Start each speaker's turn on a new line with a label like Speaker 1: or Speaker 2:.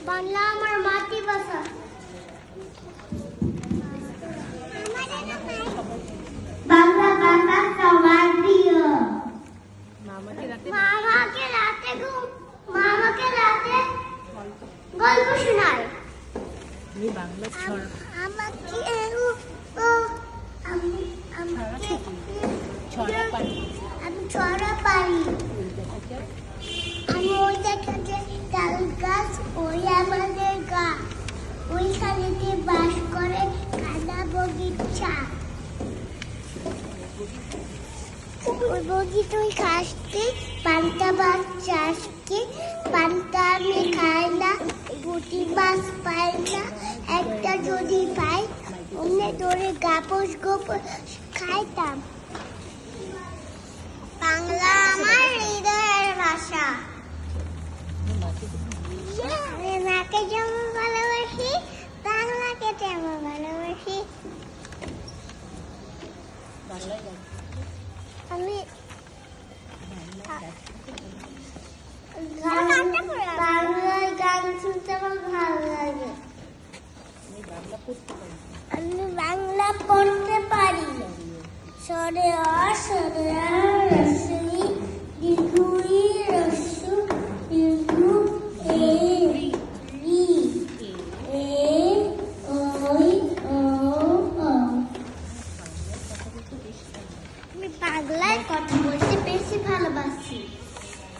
Speaker 1: বাংলা আমার মাতৃভাষা। বাংলা ভাষা সবার প্রিয়। মামাকে রাতে গল্প শোনায়। আমি ছড়া পারি। আমি ওই দেখাতে তাল গাছ, ওই আমাদের গা, ওইখানেতে বাস করে কাদা বগিচা। ওই বগিচায় খাসতে পান্তা মাছ চাষকে, পান্তা আমি খাই না, গুটি মাছ পাই না, একটা যদি পাই অন্য ধরে গাপস গোপস খাইতাম। বাংলা আমার হৃদয়ের ভাষা। আমি মাকে যেমন ভালোবাসি, বাংলাকে তেমন ভালোবাসি। আমি বাংলায় গান শুনতে আমার ভালো লাগে। আমি বাংলা পড়তে পারি। সরে অ সরে আ